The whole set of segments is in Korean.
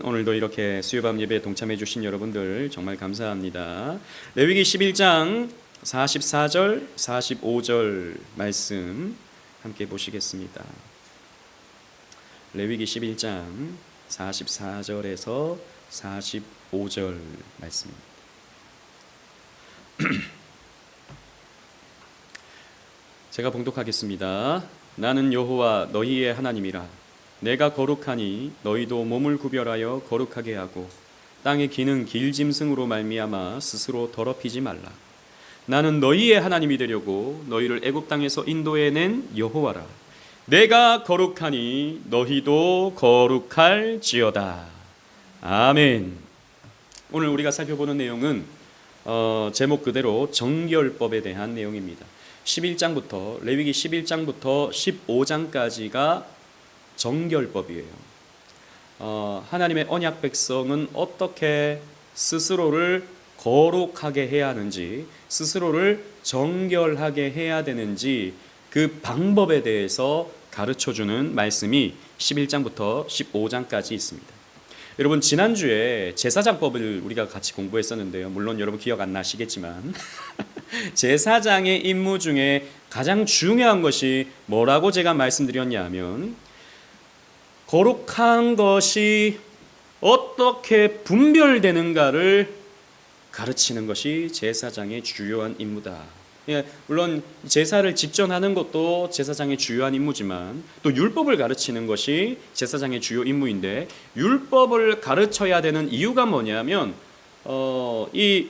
오늘도 이렇게 수요밤 예배에 동참해 주신 여러분들 정말 감사합니다. 레위기 11장 44절 45절 말씀 함께 보시겠습니다. 레위기 11장 44절에서 45절 말씀입니다. 제가 봉독하겠습니다. 나는 여호와 너희의 하나님이라. 내가 거룩하니 너희도 몸을 구별하여 거룩하게 하고 땅에 기는 길짐승으로 말미암아 스스로 더럽히지 말라. 나는 너희의 하나님이 되려고 너희를 애굽 땅에서 인도해낸 여호와라. 내가 거룩하니 너희도 거룩할지어다. 아멘. 오늘 우리가 살펴보는 내용은 제목 그대로 정결법에 대한 내용입니다. 11장부터 레위기 11장부터 15장까지가 정결법이에요. 하나님의 언약 백성은 어떻게 스스로를 거룩하게 해야 하는지, 스스로를 정결하게 해야 되는지 그 방법에 대해서 가르쳐주는 말씀이 11장부터 15장까지 있습니다. 여러분, 지난주에 제사장법을 우리가 같이 공부했었는데요. 물론 여러분 기억 안 나시겠지만 제사장의 임무 중에 가장 중요한 것이 뭐라고 제가 말씀드렸냐면, 거룩한 것이 어떻게 분별되는가를 가르치는 것이 제사장의 주요한 임무다. 물론 제사를 집전하는 것도 제사장의 주요한 임무지만 또 율법을 가르치는 것이 제사장의 주요 임무인데, 율법을 가르쳐야 되는 이유가 뭐냐면 이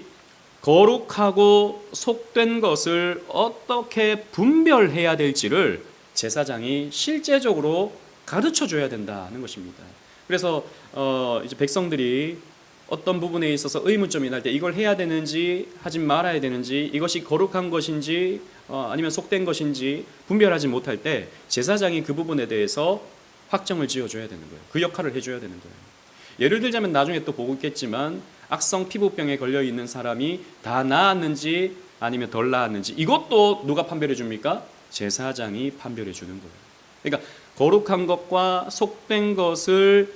거룩하고 속된 것을 어떻게 분별해야 될지를 제사장이 실제적으로 가르쳐 줘야 된다는 것입니다. 그래서 이제 백성들이 어떤 부분에 있어서 의문점이 날 때 이걸 해야 되는지 하지 말아야 되는지, 이것이 거룩한 것인지 아니면 속된 것인지 분별하지 못할 때 제사장이 그 부분에 대해서 확정을 지어줘야 되는 거예요. 그 역할을 해줘야 되는 거예요. 예를 들자면 나중에 또 보고 있겠지만 악성 피부병에 걸려 있는 사람이 다 나았는지 아니면 덜 나았는지, 이것도 누가 판별해 줍니까? 제사장이 판별해 주는 거예요. 그러니까 거룩한 것과 속된 것을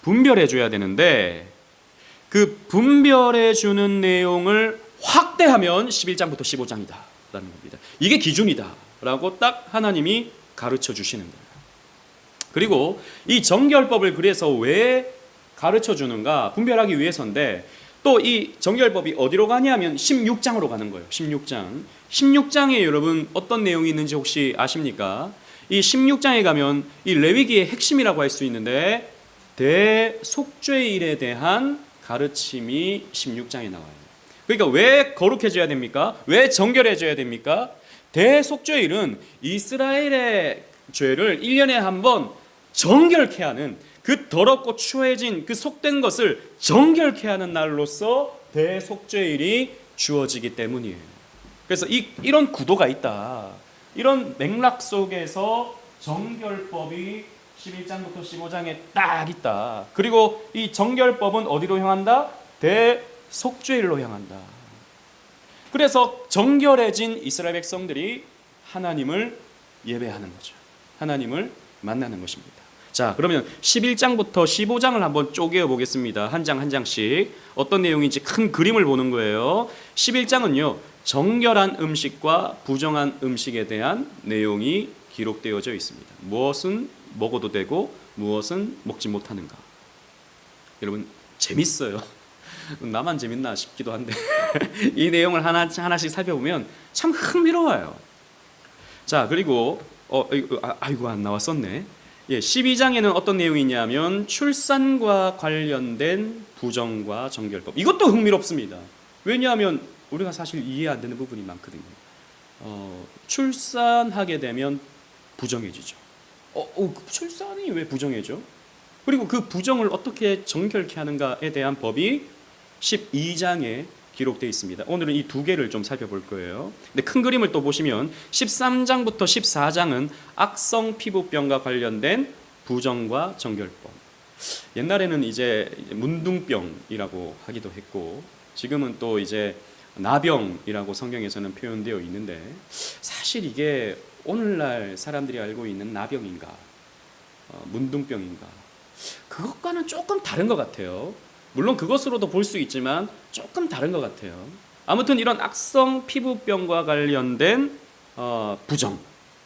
분별해 줘야 되는데, 그 분별해 주는 내용을 확대하면 11장부터 15장이다 라는 겁니다. 이게 기준이다 라고 딱 하나님이 가르쳐 주시는 거예요. 그리고 이 정결법을 그래서 왜 가르쳐 주는가, 분별하기 위해서인데, 또 이 정결법이 어디로 가냐면 16장으로 가는 거예요. 16장에 여러분 어떤 내용이 있는지 혹시 아십니까? 이 16장에 가면 이 레위기의 핵심이라고 할 수 있는데, 대속죄일에 대한 가르침이 16장에 나와요. 그러니까 왜 거룩해져야 됩니까? 왜 정결해져야 됩니까? 대속죄일은 이스라엘의 죄를 1년에 한 번 정결케 하는, 그 더럽고 추해진 그 속된 것을 정결케 하는 날로서 대속죄일이 주어지기 때문이에요. 그래서 이런 구도가 있다. 이런 맥락 속에서 정결법이 11장부터 15장에 딱 있다. 그리고 이 정결법은 어디로 향한다? 대속죄일로 향한다. 그래서 정결해진 이스라엘 백성들이 하나님을 예배하는 거죠. 하나님을 만나는 것입니다. 자, 그러면 11장부터 15장을 한번 쪼개어 보겠습니다. 한 장 한 장씩 어떤 내용인지 큰 그림을 보는 거예요. 11장은요, 정결한 음식과 부정한 음식에 대한 내용이 기록되어져 있습니다. 무엇은 먹어도 되고 무엇은 먹지 못하는가. 여러분 재밌어요. 나만 재밌나 싶기도 한데 이 내용을 하나씩 살펴보면 참 흥미로워요. 자, 그리고 아이고 안 나왔었네. 12장에는 어떤 내용이 있냐면 출산과 관련된 부정과 정결법. 이것도 흥미롭습니다. 왜냐하면 우리가 사실 이해 안 되는 부분이 많거든요. 출산하게 되면 부정해지죠. 출산이 왜 부정해져? 그리고 그 부정을 어떻게 정결케 하는가에 대한 법이 12장에 기록되어 있습니다. 오늘은 이 두 개를 좀 살펴볼 거예요. 근데 큰 그림을 또 보시면 13장부터 14장은 악성 피부병과 관련된 부정과 정결법. 옛날에는 이제 문둥병이라고 하기도 했고, 지금은 또 이제 나병이라고 성경에서는 표현되어 있는데, 사실 이게 오늘날 사람들이 알고 있는 나병인가 문둥병인가, 그것과는 조금 다른 것 같아요. 물론 그것으로도 볼 수 있지만 조금 다른 것 같아요. 아무튼 이런 악성 피부병과 관련된 부정,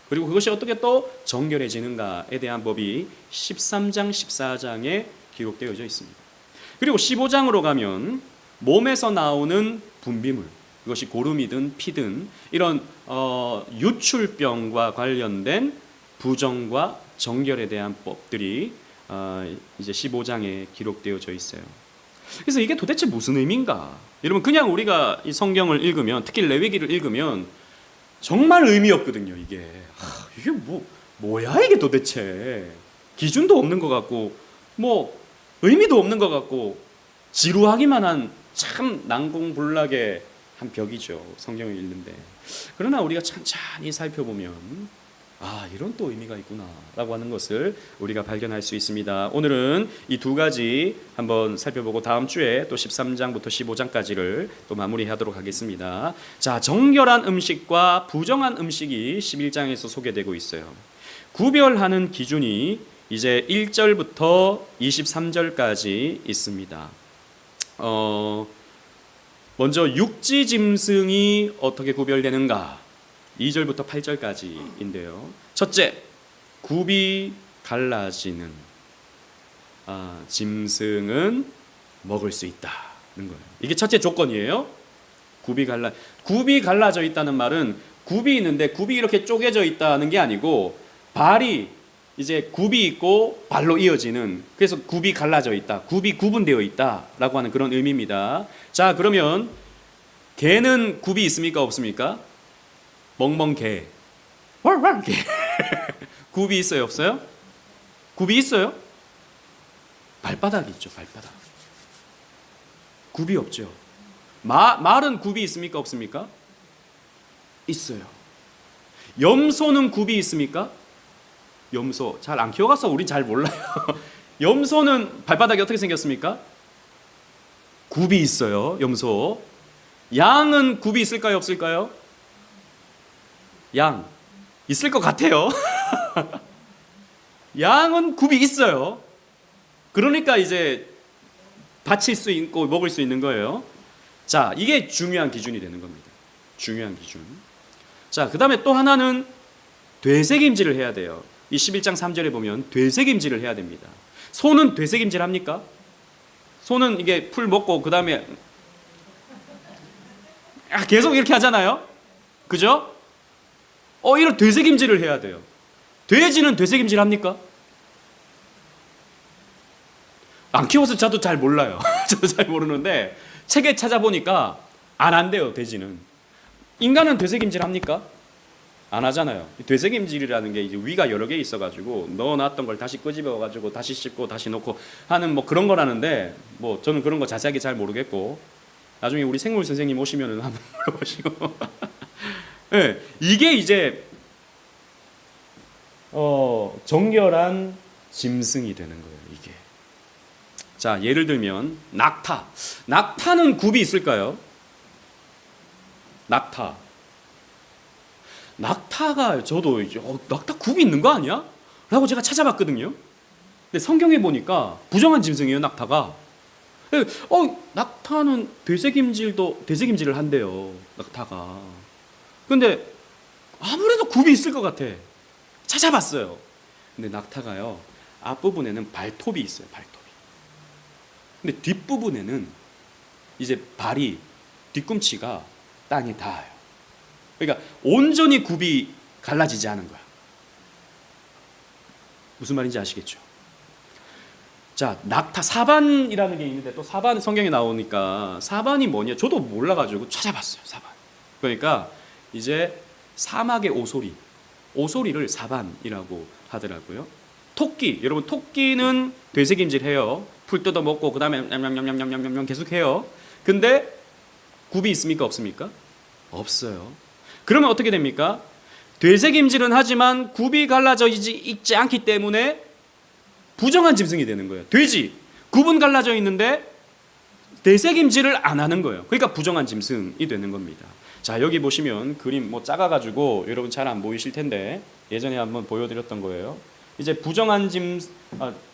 그리고 그것이 어떻게 또 정결해지는가에 대한 법이 13장, 14장에 기록되어져 있습니다. 그리고 15장으로 가면 몸에서 나오는 분비물, 이것이 고름이든 피든 이런 유출병과 관련된 부정과 정결에 대한 법들이 이제 15장에 기록되어져 있어요. 그래서 이게 도대체 무슨 의미인가? 여러분, 그냥 우리가 이 성경을 읽으면, 특히 레위기를 읽으면 정말 의미 없거든요. 이게 이게 뭐야 이게 도대체. 기준도 없는 것 같고 뭐 의미도 없는 것 같고 지루하기만 한 참 난공불락의 한 벽이죠, 성경을 읽는데. 그러나 우리가 찬찬히 살펴보면 이런 또 의미가 있구나라고 하는 것을 우리가 발견할 수 있습니다. 오늘은 이 두 가지 한번 살펴보고 다음 주에 또 13장부터 15장까지를 또 마무리하도록 하겠습니다. 자, 정결한 음식과 부정한 음식이 11장에서 소개되고 있어요. 구별하는 기준이 이제 1절부터 23절까지 있습니다. 먼저 육지 짐승이 어떻게 구별되는가? 2절부터 8절까지인데요. 첫째, 굽이 갈라지는 짐승은 먹을 수 있다는 거예요. 이게 첫째 조건이에요. 굽이 갈라져 있다는 말은 굽이 있는데 굽이 이렇게 쪼개져 있다는 게 아니고 발이 이제 굽이 있고 발로 이어지는, 그래서 굽이 갈라져 있다, 굽이 구분되어 있다라고 하는 그런 의미입니다. 자, 그러면 개는 굽이 있습니까, 없습니까? 멍멍개, 왈왈개. 굽이 있어요, 없어요? 굽이 있어요? 발바닥이 있죠, 발바닥. 굽이 없죠. 말은 굽이 있습니까, 없습니까? 있어요. 염소는 굽이 있습니까? 염소 잘 안 키워가서 우리 잘 몰라요. 염소는 발바닥이 어떻게 생겼습니까? 굽이 있어요, 염소. 양은 굽이 있을까요, 없을까요? 양 있을 것 같아요. 양은 굽이 있어요. 그러니까 이제 바칠 수 있고 먹을 수 있는 거예요. 자, 이게 중요한 기준이 되는 겁니다. 중요한 기준. 자, 그 다음에 또 하나는 되새김질을 해야 돼요. 이 11장 3절에 보면 되새김질을 해야 됩니다. 소는 되새김질 합니까? 소는 이게 풀 먹고 그 다음에 계속 이렇게 하잖아요. 그죠? 이런 되새김질을 해야 돼요. 돼지는 되새김질 합니까? 안 키워서 저도 잘 몰라요. 저도 잘 모르는데 책에 찾아보니까 안 한대요, 돼지는. 인간은 되새김질 합니까? 안 하잖아요. 되새김질이라는 게 이제 위가 여러 개 있어가지고 넣어놨던 걸 다시 끄집어가지고 다시 씻고 다시 넣고 하는 뭐 그런 거라는데, 뭐 저는 그런 거 자세하게 잘 모르겠고 나중에 우리 생물 선생님 오시면은 한번 물어보시고. 네, 이게 이제 정결한 짐승이 되는 거예요, 이게. 자, 예를 들면 낙타는 굽이 있을까요? 낙타가 저도 이제 낙타 굽이 있는 거 아니야? 라고 제가 찾아봤거든요. 근데 성경에 보니까 부정한 짐승이에요, 낙타가. 낙타는 되새김질을 한대요, 낙타가. 근데 아무래도 굽이 있을 것 같아. 찾아봤어요. 근데 낙타가요, 앞부분에는 발톱이 있어요, 발톱이. 근데 뒷부분에는 이제 뒤꿈치가 땅에 닿아요. 그러니까 온전히 굽이 갈라지지 않은 거야. 무슨 말인지 아시겠죠? 자, 낙타 사반이라는 게 있는데, 또 사반 성경에 나오니까 사반이 뭐냐, 저도 몰라가지고 찾아봤어요, 사반. 그러니까 이제 사막의 오소리를 사반이라고 하더라고요. 토끼, 여러분, 토끼는 되새김질 해요. 풀 뜯어 먹고 그 다음에 냠냠냠냠냠냠 계속 해요. 근데 굽이 있습니까, 없습니까? 없어요. 그러면 어떻게 됩니까? 되새김질은 하지만 굽이 갈라져 있지 않기 때문에 부정한 짐승이 되는 거예요. 돼지, 굽은 갈라져 있는데 되새김질을 안 하는 거예요. 그러니까 부정한 짐승이 되는 겁니다. 자, 여기 보시면 그림 뭐 작아가지고 여러분 잘 안 보이실 텐데 예전에 한번 보여드렸던 거예요. 이제 부정한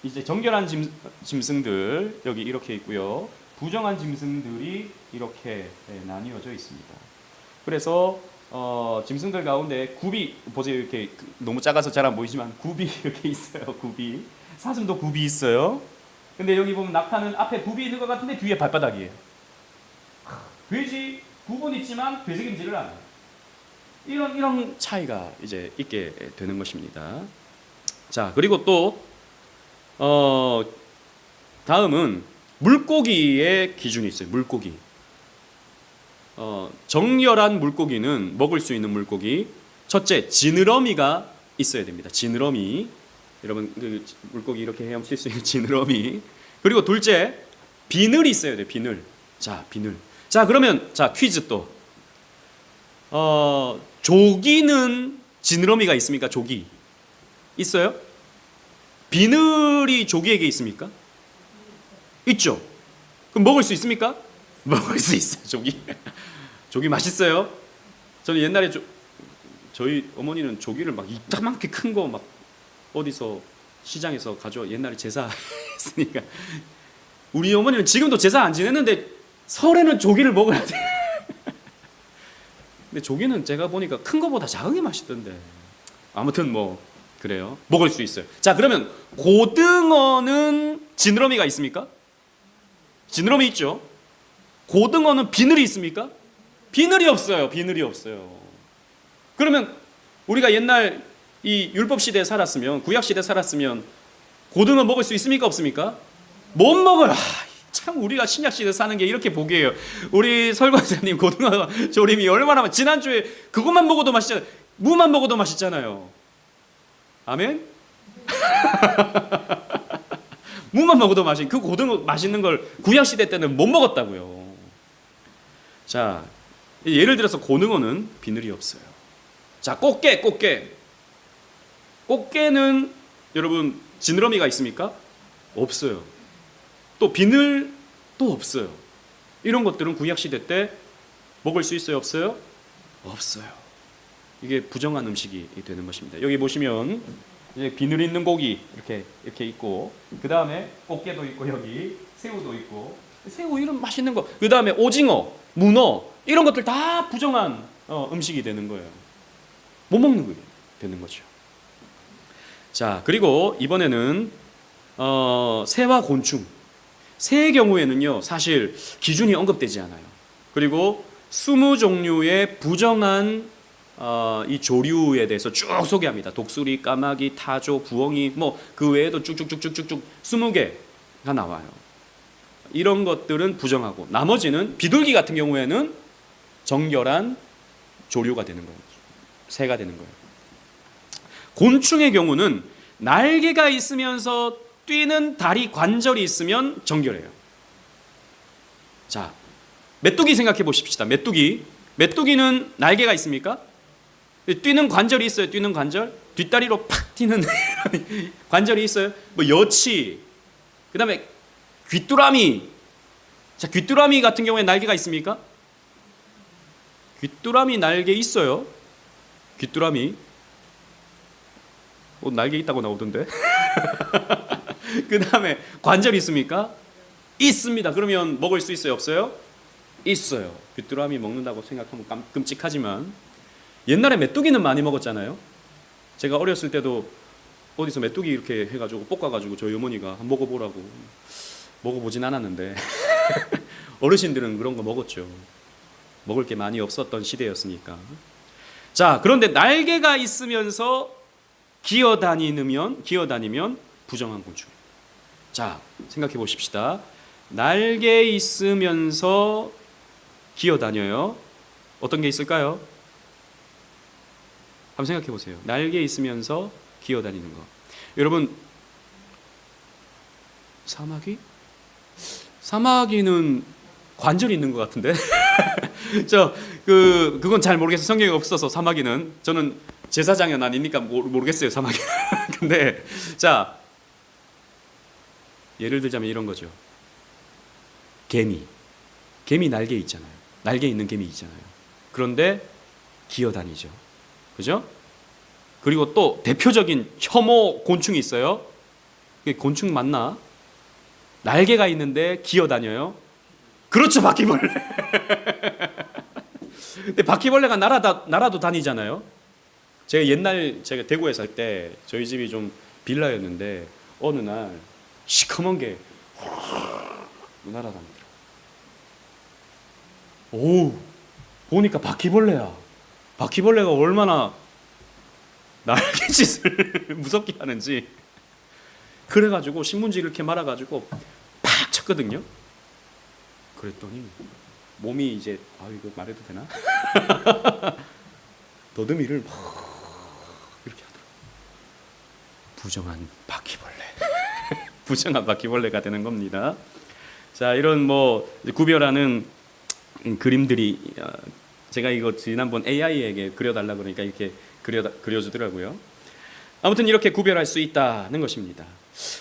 이제 정결한 짐승들 여기 이렇게 있고요. 부정한 짐승들이 이렇게 나뉘어져 있습니다. 그래서 짐승들 가운데 굽이 보세요. 이렇게 너무 작아서 잘 안 보이지만 굽이 이렇게 있어요. 굽이. 사슴도 굽이 있어요. 근데 여기 보면 낙타는 앞에 굽이 있는 것 같은데 뒤에 발바닥이에요. 돼지 굽은 있지만 되새김질을 안 해요. 이런 차이가 이제 있게 되는 것입니다. 자, 그리고 또 다음은 물고기의 기준이 있어요. 물고기. 정결한 물고기는 먹을 수 있는 물고기. 첫째, 지느러미가 있어야 됩니다. 지느러미. 여러분 그 물고기 이렇게 헤엄칠 수 있는 지느러미. 그리고 둘째, 비늘이 있어야 돼요. 비늘. 자, 비늘. 자, 그러면 자, 퀴즈 또. 조기는 지느러미가 있습니까? 조기. 있어요? 비늘이 조기에게 있습니까? 있죠. 그럼 먹을 수 있습니까? 먹을 수 있어요. 조기. 조기 맛있어요. 저는 옛날에 저희 어머니는 조기를 막 이따만하게 큰 거 막 어디서 시장에서 옛날에 제사 했으니까 우리 어머니는 지금도 제사 안 지냈는데 설에는 조기를 먹어야 돼. 근데 조기는 제가 보니까 큰 거보다 작은 게 맛있던데. 아무튼 뭐 그래요. 먹을 수 있어요. 자, 그러면 고등어는 지느러미가 있습니까? 지느러미 있죠. 고등어는 비늘이 있습니까? 비늘이 없어요. 비늘이 없어요. 그러면 우리가 옛날 이 율법 시대에 살았으면, 구약 시대에 살았으면 고등어 먹을 수 있습니까? 없습니까? 못 먹어요. 참 우리가 신약 시대 사는 게 이렇게 복이에요. 우리 설교사님 고등어 조림이 얼마나 지난주에 그것만 먹어도 맛있잖아요. 무만 먹어도 맛있잖아요. 아멘? 무만 먹어도 맛있는 그 고등어 맛있는 걸 구약 시대 때는 못 먹었다고요. 자, 예를 들어서 고등어는 비늘이 없어요. 자, 꽃게는 여러분 지느러미가 있습니까? 없어요. 또 비늘도 없어요. 이런 것들은 구약 시대 때 먹을 수 있어요? 없어요? 없어요. 이게 부정한 음식이 되는 것입니다. 여기 보시면 이제 비늘 있는 고기 이렇게 있고, 그 다음에 꽃게도 있고, 여기 새우도 있고, 새우 이런 맛있는 거, 그 다음에 오징어, 문어 이런 것들 다 부정한 음식이 되는 거예요. 못 먹는 게 되는 거죠. 자, 그리고 이번에는 새와 곤충. 새의 경우에는요, 사실 기준이 언급되지 않아요. 그리고 20종류의 부정한 이 조류에 대해서 쭉 소개합니다. 독수리, 까마귀, 타조, 부엉이, 뭐 그 외에도 쭉쭉쭉쭉쭉 20개가 나와요. 이런 것들은 부정하고, 나머지는 비둘기 같은 경우에는 정결한 조류가 되는 거예요. 새가 되는 거예요. 곤충의 경우는 날개가 있으면서 뛰는 다리 관절이 있으면 정결해요. 자, 메뚜기 생각해 보십시다. 메뚜기는 날개가 있습니까? 뛰는 관절이 있어요. 뛰는 관절. 뒷다리로 팍 뛰는 관절이 있어요. 뭐 여치, 그 다음에 귀뚜라미. 자, 귀뚜라미 같은 경우에 날개가 있습니까? 귀뚜라미 날개 있어요. 귀뚜라미. 날개 있다고 나오던데. 그 다음에 관절이 있습니까? 있습니다. 그러면 먹을 수 있어요? 없어요? 있어요. 귀뚜라미 먹는다고 생각하면 끔찍하지만 옛날에 메뚜기는 많이 먹었잖아요. 제가 어렸을 때도 어디서 메뚜기 이렇게 해가지고 볶아가지고 저희 어머니가 한번 먹어보라고. 먹어보진 않았는데 어르신들은 그런 거 먹었죠. 먹을 게 많이 없었던 시대였으니까. 자, 그런데 날개가 있으면서 기어다니면 부정한 곤충. 자, 생각해 보십시다. 날개 있으면서 기어다녀요. 어떤 게 있을까요? 한번 생각해 보세요. 날개 있으면서 기어다니는 거. 여러분, 사마귀는 관절이 있는 것 같은데. 그건 잘 모르겠어요. 성경에 없어서 사마귀는. 저는 제사장은 아니니까 모르겠어요, 사마귀. 근데 자, 예를 들자면 이런 거죠. 개미 날개 있잖아요. 날개 있는 개미 있잖아요. 그런데 기어다니죠. 그죠? 그리고 또 대표적인 혐오 곤충이 있어요. 그게 곤충 맞나? 날개가 있는데 기어다녀요. 그렇죠, 바퀴벌레. 근데 바퀴벌레가 날아도 다니잖아요. 제가 대구에 살 때 저희 집이 좀 빌라였는데 어느 날 시커먼 게 날아다니더라. 오, 보니까 바퀴벌레야. 바퀴벌레가 얼마나 날개짓을 무섭게 하는지. 그래가지고 신문지 이렇게 말아가지고 팍 쳤거든요. 그랬더니 몸이 이제 이거 말해도 되나? 더듬이를 막 이렇게 하더라고. 부정한 바퀴벌레. 부정한 바퀴벌레가 되는 겁니다. 자, 이런 구별하는 그림들이 제가 이거 지난번 AI에게 그려달라 그러니까 이렇게 그려주더라고요. 아무튼 이렇게 구별할 수 있다는 것입니다.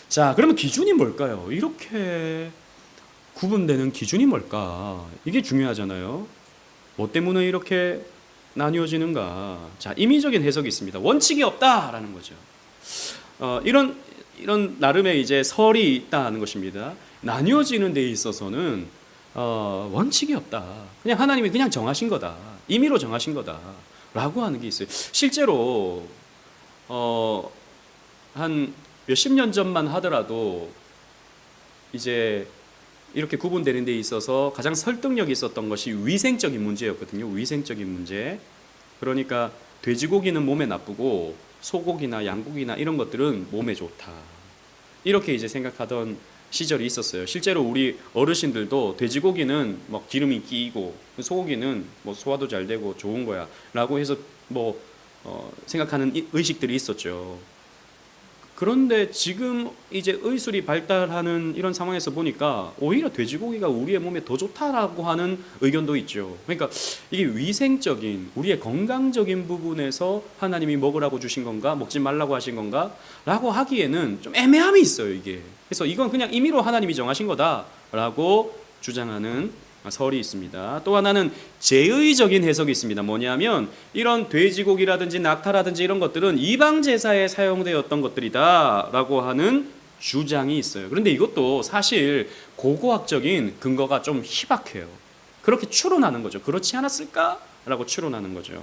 자, 그러면 기준이 뭘까요? 이렇게 구분되는 기준이 뭘까? 이게 중요하잖아요. 뭐 때문에 이렇게 나뉘어지는가? 자, 임의적인 해석이 있습니다. 원칙이 없다라는 거죠. 이런 나름의 이제 설이 있다는 것입니다. 나뉘어지는 데 있어서는 원칙이 없다. 그냥 하나님이 그냥 정하신 거다. 임의로 정하신 거다라고 하는 게 있어요. 실제로 한 몇십 년 전만 하더라도 이제 이렇게 구분되는 데 있어서 가장 설득력이 있었던 것이 위생적인 문제였거든요. 위생적인 문제. 그러니까 돼지고기는 몸에 나쁘고 소고기나 양고기나 이런 것들은 몸에 좋다. 이렇게 이제 생각하던 시절이 있었어요. 실제로 우리 어르신들도 돼지고기는 뭐 기름이 끼이고 소고기는 뭐 소화도 잘 되고 좋은 거야라고 해서 생각하는 의식들이 있었죠. 그런데 지금 이제 의술이 발달하는 이런 상황에서 보니까 오히려 돼지고기가 우리의 몸에 더 좋다라고 하는 의견도 있죠. 그러니까 이게 위생적인 우리의 건강적인 부분에서 하나님이 먹으라고 주신 건가 먹지 말라고 하신 건가 라고 하기에는 좀 애매함이 있어요, 이게. 그래서 이건 그냥 임의로 하나님이 정하신 거다라고 주장하는 설이 있습니다. 또 하나는 제의적인 해석이 있습니다. 뭐냐면 이런 돼지고기라든지 낙타라든지 이런 것들은 이방 제사에 사용되었던 것들이다라고 하는 주장이 있어요. 그런데 이것도 사실 고고학적인 근거가 좀 희박해요. 그렇게 추론하는 거죠. 그렇지 않았을까라고 추론하는 거죠.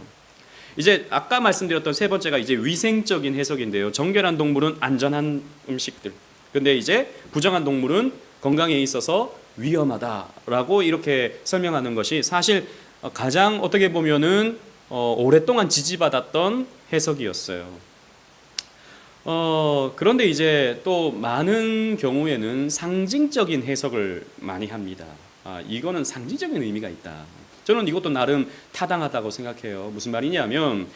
이제 아까 말씀드렸던 세 번째가 이제 위생적인 해석인데요. 정결한 동물은 안전한 음식들. 근데 이제 부정한 동물은 건강에 있어서 위험하다라고 이렇게 설명하는 것이 사실 가장 어떻게 보면은 오랫동안 지지받았던 해석이었어요. 그런데 이제 또 많은 경우에는 상징적인 해석을 많이 합니다. 이거는 상징적인 의미가 있다. 저는 이것도 나름 타당하다고 생각해요. 무슨 말이냐면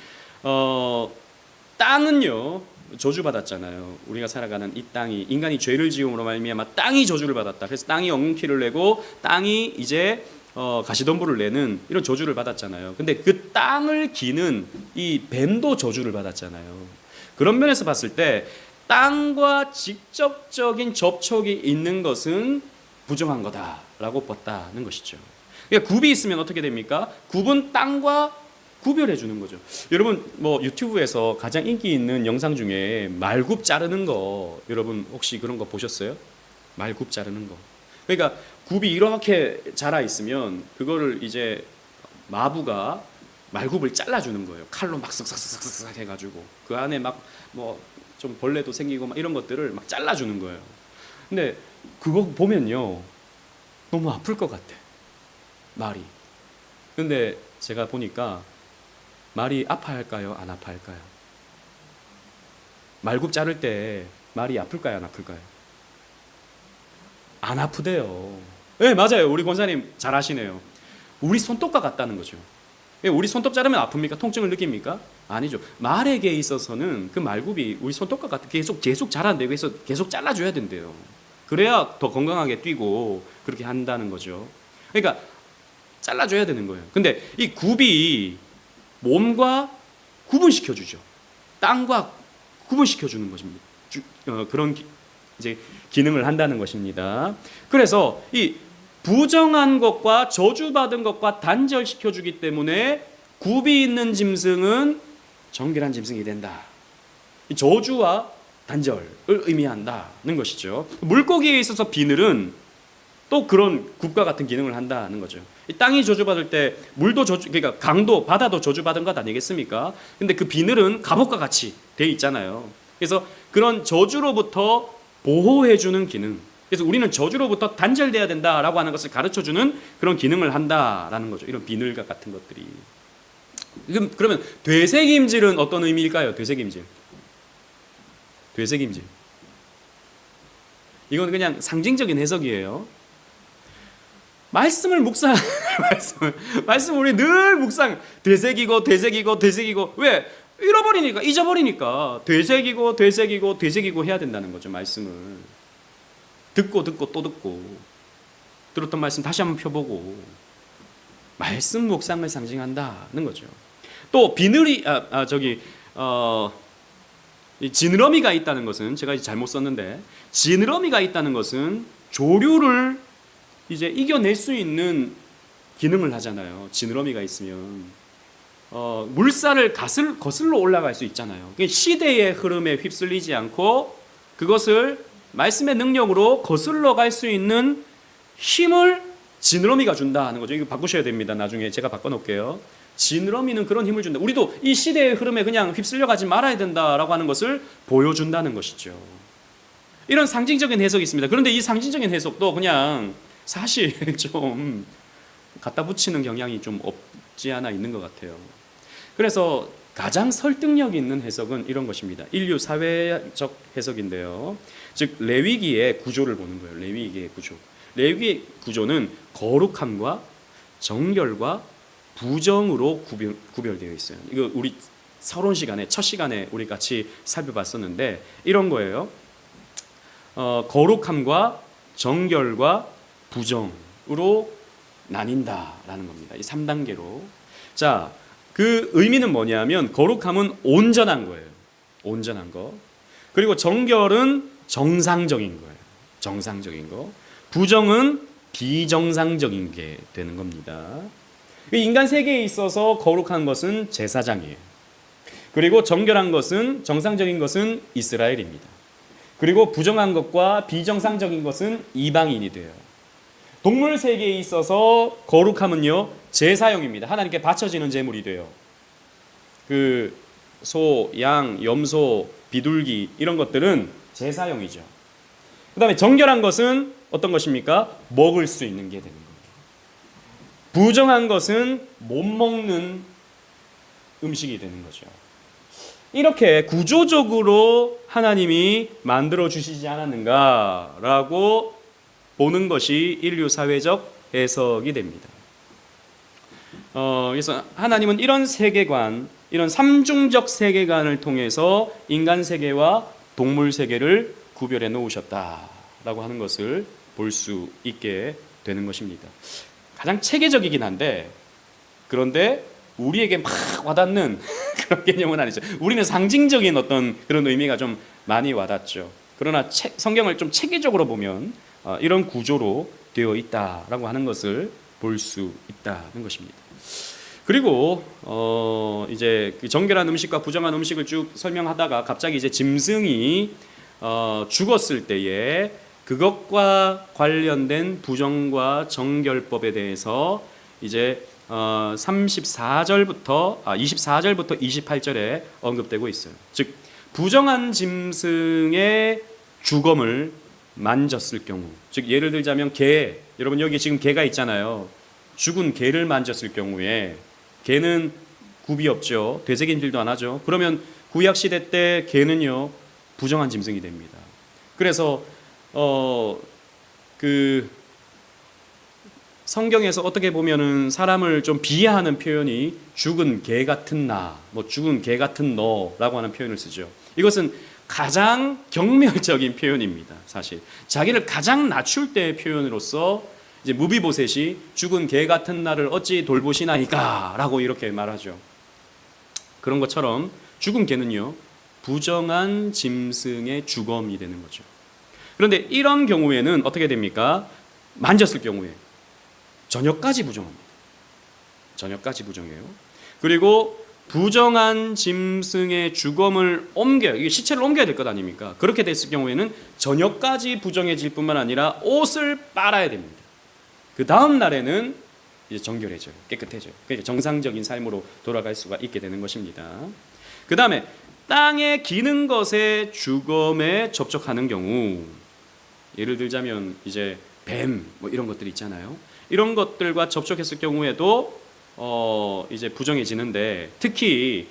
땅은요 저주받았잖아요. 우리가 살아가는 이 땅이 인간이 죄를 지음으로 말미암아 땅이 저주를 받았다. 그래서 땅이 엉키를 내고 땅이 이제 가시덤불을 내는 이런 저주를 받았잖아요. 근데 그 땅을 기는 이 뱀도 저주를 받았잖아요. 그런 면에서 봤을 때 땅과 직접적인 접촉이 있는 것은 부정한 거다라고 봤다는 것이죠. 그러니까 굽이 있으면 어떻게 됩니까? 굽은 땅과 구별해 주는 거죠. 여러분 유튜브에서 가장 인기 있는 영상 중에 말굽 자르는 거 여러분 혹시 그런 거 보셨어요? 말굽 자르는 거. 그러니까 굽이 이렇게 자라 있으면 그거를 이제 마부가 말굽을 잘라 주는 거예요. 칼로 막 쓱쓱쓱쓱 해가지고 그 안에 막 좀 벌레도 생기고 막 이런 것들을 막 잘라 주는 거예요. 근데 그거 보면요 너무 아플 것 같아. 말이. 근데 제가 보니까 말이 아파할까요? 안 아파할까요? 말굽 자를 때 말이 아플까요? 안 아플까요? 안 아프대요. 네, 맞아요. 우리 권사님 잘 아시네요. 우리 손톱과 같다는 거죠. 우리 손톱 자르면 아픕니까? 통증을 느낍니까? 아니죠. 말에게 있어서는 그 말굽이 우리 손톱과 같아 계속 자란대요. 그래서 계속 잘라줘야 된대요. 그래야 더 건강하게 뛰고 그렇게 한다는 거죠. 그러니까 잘라줘야 되는 거예요. 근데 이 굽이 몸과 구분시켜주죠. 땅과 구분시켜주는 것입니다. 그런 이제 기능을 한다는 것입니다. 그래서 이 부정한 것과 저주받은 것과 단절시켜주기 때문에 굽이 있는 짐승은 정결한 짐승이 된다. 이 저주와 단절을 의미한다는 것이죠. 물고기에 있어서 비늘은 또 그런 굽과 같은 기능을 한다는 거죠. 이 땅이 저주받을 때 물도 저주, 그러니까 강도, 바다도 저주받은 것 아니겠습니까? 근데 그 비늘은 갑옷과 같이 돼 있잖아요. 그래서 그런 저주로부터 보호해주는 기능. 그래서 우리는 저주로부터 단절돼야 된다라고 하는 것을 가르쳐주는 그런 기능을 한다라는 거죠. 이런 비늘과 같은 것들이. 그러면 되새김질은 어떤 의미일까요? 되새김질. 되새김질. 이건 그냥 상징적인 해석이에요. 말씀을 묵상, 말씀을 우리 늘 묵상, 되새기고 왜? 잊어버리니까 되새기고 해야 된다는 거죠. 말씀을 듣고 또 듣고, 들었던 말씀 다시 한번 펴보고, 말씀 묵상을 상징한다는 거죠. 또 비늘이 이 지느러미가 있다는 것은, 제가 잘못 썼는데, 지느러미가 있다는 것은 조류를 이제 이겨낼 수 있는 기능을 하잖아요. 지느러미가 있으면 물살을 거슬러 올라갈 수 있잖아요. 시대의 흐름에 휩쓸리지 않고 그것을 말씀의 능력으로 거슬러 갈 수 있는 힘을 지느러미가 준다는 거죠. 이거 바꾸셔야 됩니다. 나중에 제가 바꿔놓을게요. 지느러미는 그런 힘을 준다. 우리도 이 시대의 흐름에 그냥 휩쓸려 가지 말아야 된다라고 하는 것을 보여준다는 것이죠. 이런 상징적인 해석이 있습니다. 그런데 이 상징적인 해석도 그냥 사실 좀 갖다 붙이는 경향이 좀 없지 않아 있는 것 같아요. 그래서 가장 설득력 있는 해석은 이런 것입니다. 인류 사회적 해석인데요. 즉 레위기의 구조를 보는 거예요. 레위기의 구조. 레위기의 구조는 거룩함과 정결과 부정으로 구별되어 있어요. 이거 우리 서론 시간에 첫 시간에 우리 같이 살펴봤었는데 이런 거예요. 거룩함과 정결과 부정으로 나뉜다라는 겁니다. 이 3단계로. 자, 그 의미는 뭐냐면 거룩함은 온전한 거예요. 온전한 거. 그리고 정결은 정상적인 거예요. 정상적인 거. 부정은 비정상적인 게 되는 겁니다. 인간 세계에 있어서 거룩한 것은 제사장이에요. 그리고 정결한 것은, 정상적인 것은 이스라엘입니다. 그리고 부정한 것과 비정상적인 것은 이방인이 돼요. 동물 세계에 있어서 거룩함은요, 제사용입니다. 하나님께 바쳐지는 제물이 돼요. 그 소, 양, 염소, 비둘기 이런 것들은 제사용이죠. 그 다음에 정결한 것은 어떤 것입니까? 먹을 수 있는 게 되는 겁니다. 부정한 것은 못 먹는 음식이 되는 거죠. 이렇게 구조적으로 하나님이 만들어 주시지 않았는가라고 보는 것이 인류 사회적 해석이 됩니다. 그래서 하나님은 이런 세계관, 이런 삼중적 세계관을 통해서 인간 세계와 동물 세계를 구별해 놓으셨다라고 하는 것을 볼 수 있게 되는 것입니다. 가장 체계적이긴 한데, 그런데 우리에게 막 와닿는 그런 개념은 아니죠. 우리는 상징적인 어떤 그런 의미가 좀 많이 와닿죠. 그러나 성경을 좀 체계적으로 보면 이런 구조로 되어 있다라고 하는 것을 볼 수 있다는 것입니다. 그리고 이제 그 정결한 음식과 부정한 음식을 쭉 설명하다가 갑자기 이제 짐승이 죽었을 때에 그것과 관련된 부정과 정결법에 대해서 이제 24절부터 28절에 언급되고 있어요. 즉 부정한 짐승의 주검을 만졌을 경우, 즉 예를 들자면 개, 여러분 여기 지금 개가 있잖아요. 죽은 개를 만졌을 경우에 개는 굽이 없죠. 되새김질도 안 하죠. 그러면 구약 시대 때 개는요 부정한 짐승이 됩니다. 그래서 그 성경에서 어떻게 보면은 사람을 좀 비하하는 표현이 죽은 개 같은 나, 뭐 죽은 개 같은 너라고 하는 표현을 쓰죠. 이것은 가장 경멸적인 표현입니다. 사실 자기를 가장 낮출 때의 표현으로서 이제 무비보셋이 죽은 개 같은 나를 어찌 돌보시나이까라고 이렇게 말하죠. 그런 것처럼 죽은 개는요 부정한 짐승의 주검이 되는 거죠. 그런데 이런 경우에는 어떻게 됩니까? 만졌을 경우에 저녁까지 부정합니다. 저녁까지 부정해요. 그리고 부정한 짐승의 주검을 이게 시체를 옮겨야 될 것 아닙니까? 그렇게 됐을 경우에는 저녁까지 부정해질 뿐만 아니라 옷을 빨아야 됩니다. 그 다음 날에는 이제 정결해져요. 깨끗해져요. 그러니까 정상적인 삶으로 돌아갈 수가 있게 되는 것입니다. 그 다음에 땅에 기는 것에 주검에 접촉하는 경우, 예를 들자면 이제 뱀 뭐 이런 것들 있잖아요. 이런 것들과 접촉했을 경우에도 이제 부정해지는데, 특히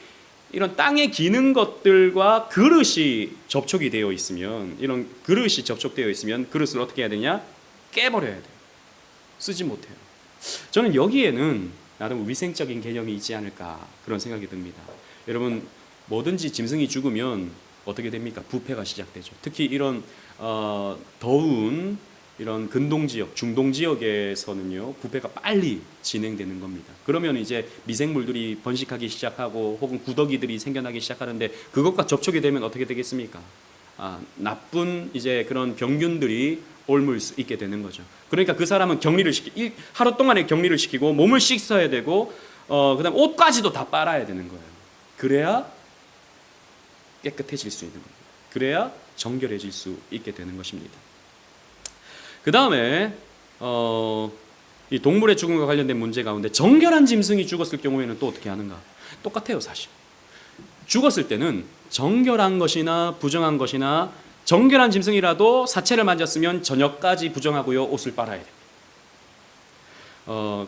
이런 땅에 기는 것들과 그릇이 접촉이 되어 있으면, 이런 그릇이 접촉되어 있으면 그릇을 어떻게 해야 되냐? 깨버려야 돼요. 쓰지 못해요. 저는 여기에는 나름 위생적인 개념이 있지 않을까 그런 생각이 듭니다. 여러분, 뭐든지 짐승이 죽으면 어떻게 됩니까? 부패가 시작되죠. 특히 이런 더운 이런 근동 지역, 중동 지역에서는요, 부패가 빨리 진행되는 겁니다. 그러면 이제 미생물들이 번식하기 시작하고 혹은 구더기들이 생겨나기 시작하는데, 그것과 접촉이 되면 어떻게 되겠습니까? 나쁜 이제 그런 병균들이 옮을 수 있게 되는 거죠. 그러니까 그 사람은 하루 동안에 격리를 시키고 몸을 씻어야 되고, 그다음 옷까지도 다 빨아야 되는 거예요. 그래야 깨끗해질 수 있는 겁니다. 그래야 정결해질 수 있게 되는 것입니다. 그 다음에 이 동물의 죽음과 관련된 문제 가운데, 정결한 짐승이 죽었을 경우에는 또 어떻게 하는가? 똑같아요, 사실. 죽었을 때는 정결한 것이나 부정한 것이나, 정결한 짐승이라도 사체를 만졌으면 저녁까지 부정하고요, 옷을 빨아야 됩니다.